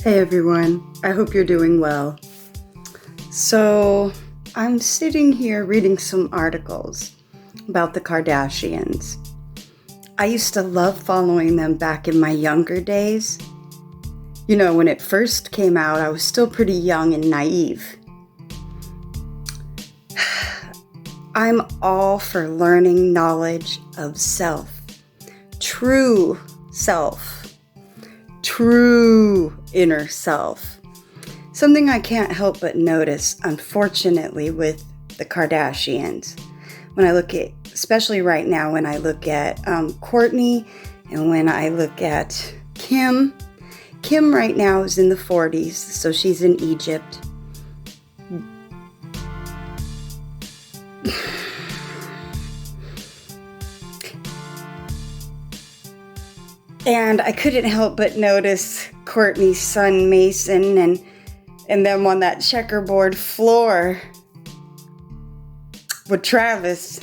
Hey everyone, I hope you're doing well. So, I'm sitting here reading some articles about the Kardashians. I used to love following them back in my younger days. You know, when it first came out, I was still pretty young and naive. I'm all for learning knowledge of self, true self, true inner self. Something I can't help but notice, unfortunately, with the Kardashians. When I look at, especially right now, when I look at Kourtney and when I look at Kim. Kim right now is in the 40s, so she's in Egypt. And I couldn't help but notice Kourtney's son Mason and them on that checkerboard floor with Travis.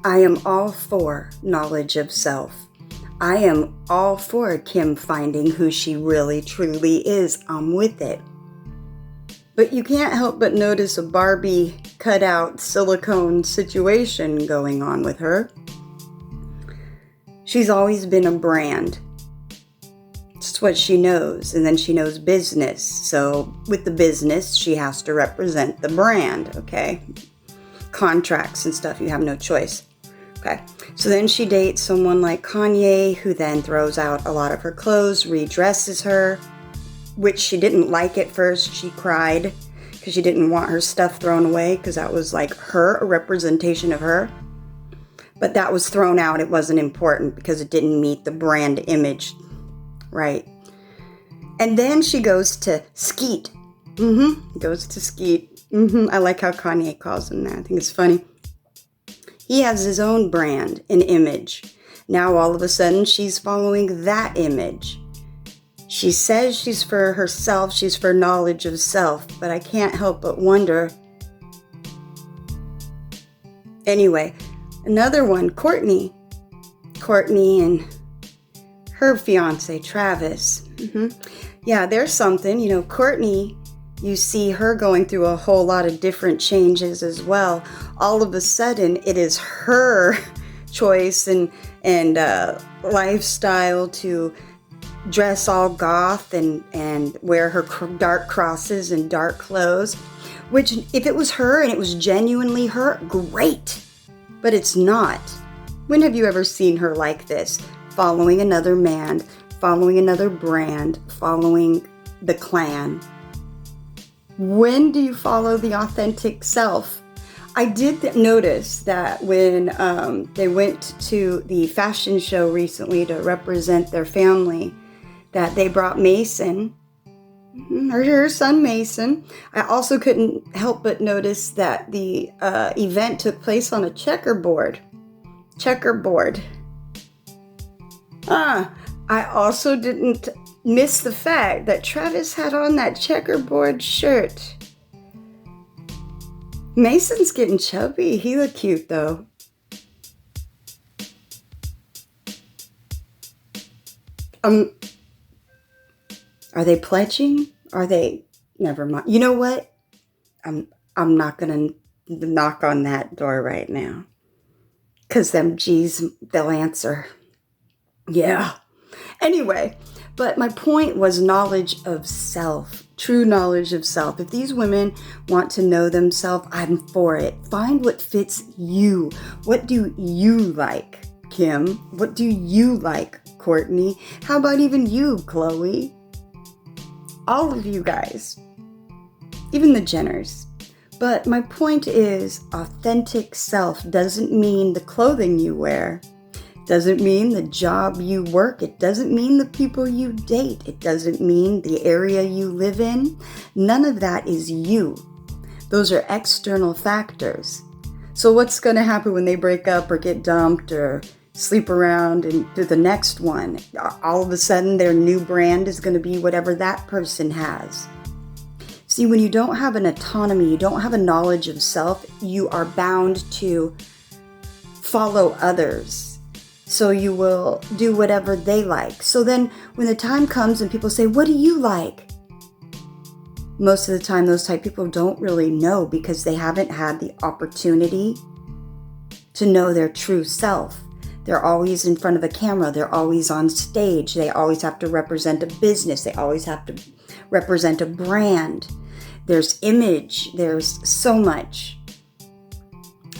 I am all for knowledge of self. I am all for Kim finding who she really truly is. I'm with it. But you can't help but notice a Barbie cutout silicone situation going on with her. She's always been a brand. It's what she knows. And then she knows business. So with the business, she has to represent the brand, okay? Contracts and stuff, you have no choice. Okay, so then she dates someone like Kanye, who then throws out a lot of her clothes, redresses her, which she didn't like at first. She cried because she didn't want her stuff thrown away because that was like her, a representation of her. But that was thrown out. It wasn't important because it didn't meet the brand image, right? And then she goes to Skeet. Goes to Skeet. I like how Kanye calls him that. I think it's funny. He has his own brand and image. Now all of a sudden she's following that image. She says she's for herself, she's for knowledge of self, but I can't help but wonder. Anyway, another one, Kourtney. Kourtney and her fiance, Travis. Yeah, there's something. You know, Kourtney, you see her going through a whole lot of different changes as well. All of a sudden, it is her choice and lifestyle to dress all goth and wear her dark crosses and dark clothes, which if it was her and it was genuinely her, great. But it's not. When have you ever seen her like this? Following another man, following another brand, following the clan. When do you follow the authentic self? I did notice that when they went to the fashion show recently to represent their family, that they brought Mason, her son Mason. I also couldn't help but notice that the event took place on a checkerboard. I also didn't miss the fact that Travis had on that checkerboard shirt. Mason's getting chubby. He looked cute though. Are they pledging? Are they? Never mind. You know what? I'm not gonna knock on that door right now. 'Cause them G's, they'll answer. Yeah. Anyway, but my point was knowledge of self, true knowledge of self. If these women want to know themselves, I'm for it. Find what fits you. What do you like, Kim? What do you like, Kourtney? How about even you, Chloe? All of you guys, even the Jenners. But my point is, authentic self doesn't mean the clothing you wear. Doesn't mean the job you work. It doesn't mean the people you date. It doesn't mean the area you live in. None of that is you. Those are external factors. So what's going to happen when they break up or get dumped or sleep around and do the next one? All of a sudden, their new brand is going to be whatever that person has. See, when you don't have an autonomy, you don't have a knowledge of self, you are bound to follow others. So you will do whatever they like. So then when the time comes and people say, what do you like? Most of the time, those type of people don't really know because they haven't had the opportunity to know their true self. They're always in front of a camera. They're always on stage. They always have to represent a business. They always have to represent a brand. There's image. There's so much.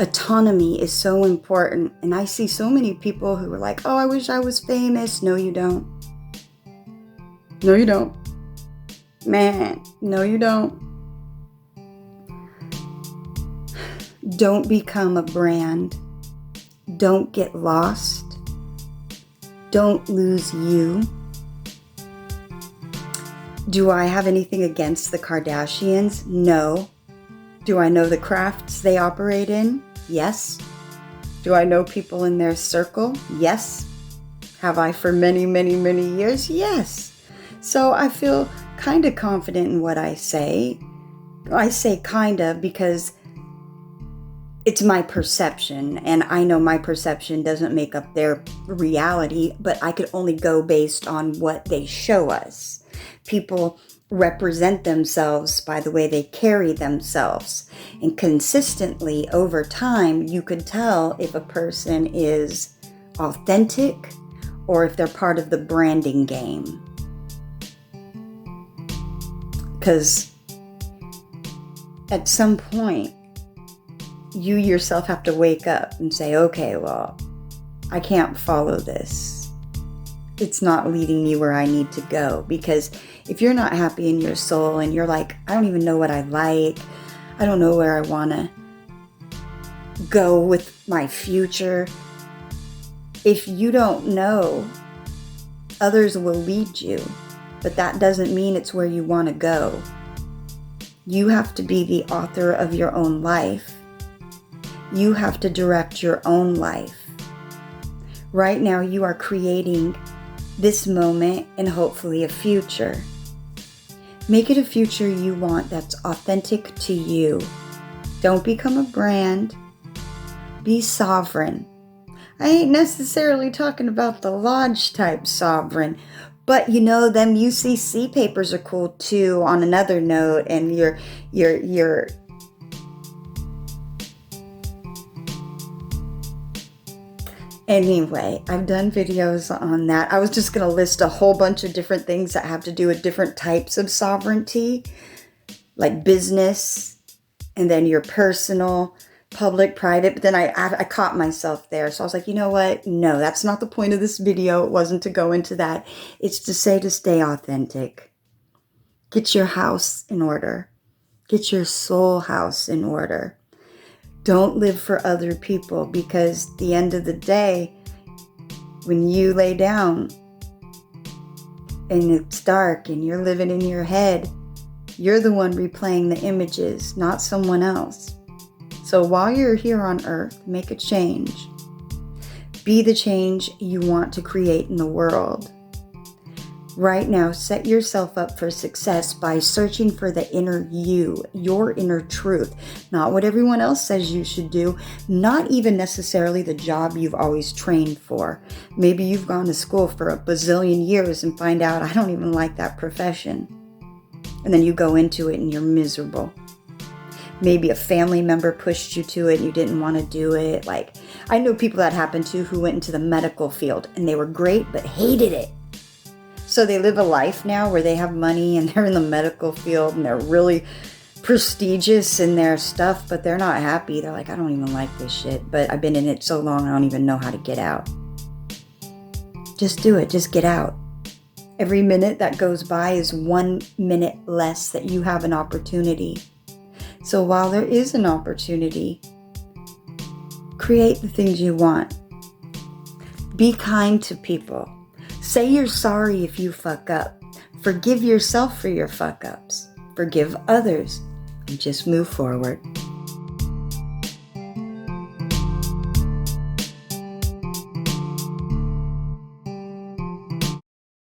Autonomy is so important. And I see so many people who are like, oh, I wish I was famous. No, you don't. No, you don't. Man, no, you don't. Don't become a brand. Don't get lost. Don't lose you. Do I have anything against the Kardashians? No. Do I know the crafts they operate in? Yes. Do I know people in their circle? Yes. Have I for many, many, many years? Yes. So I feel kind of confident in what I say. I say kind of because it's my perception, and I know my perception doesn't make up their reality, but I could only go based on what they show us. People represent themselves by the way they carry themselves, and consistently over time, you could tell if a person is authentic or if they're part of the branding game. Because at some point, you yourself have to wake up and say, okay, well, I can't follow this. It's not leading me where I need to go. Because if you're not happy in your soul and you're like, I don't even know what I like, I don't know where I want to go with my future. If you don't know, others will lead you. But that doesn't mean it's where you want to go. You have to be the author of your own life. You have to direct your own life. Right now, you are creating this moment and hopefully a future. Make it a future you want that's authentic to you. Don't become a brand. Be sovereign. I ain't necessarily talking about the lodge type sovereign, but you know, them UCC papers are cool too on another note, and your Anyway, I've done videos on that. I was just going to list a whole bunch of different things that have to do with different types of sovereignty, like business, and then your personal, public, private. But then I caught myself there. So I was like, you know what? No, that's not the point of this video. It wasn't to go into that. It's to say to stay authentic. Get your house in order. Get your soul house in order. Don't live for other people, because at the end of the day, when you lay down and it's dark and you're living in your head, you're the one replaying the images, not someone else. So while you're here on earth, make a change. Be the change you want to create in the world. Right now, set yourself up for success by searching for the inner you, your inner truth, not what everyone else says you should do, not even necessarily the job you've always trained for. Maybe you've gone to school for a bazillion years and find out, I don't even like that profession. And then you go into it and you're miserable. Maybe a family member pushed you to it and you didn't want to do it. Like, I know people that happened to who went into the medical field and they were great but hated it. So they live a life now where they have money and they're in the medical field and they're really prestigious in their stuff, but they're not happy. They're like, I don't even like this shit, but I've been in it so long, I don't even know how to get out. Just do it. Just get out. Every minute that goes by is 1 minute less that you have an opportunity. So while there is an opportunity, create the things you want. Be kind to people. Say you're sorry if you fuck up. Forgive yourself for your fuck ups. Forgive others. And just move forward.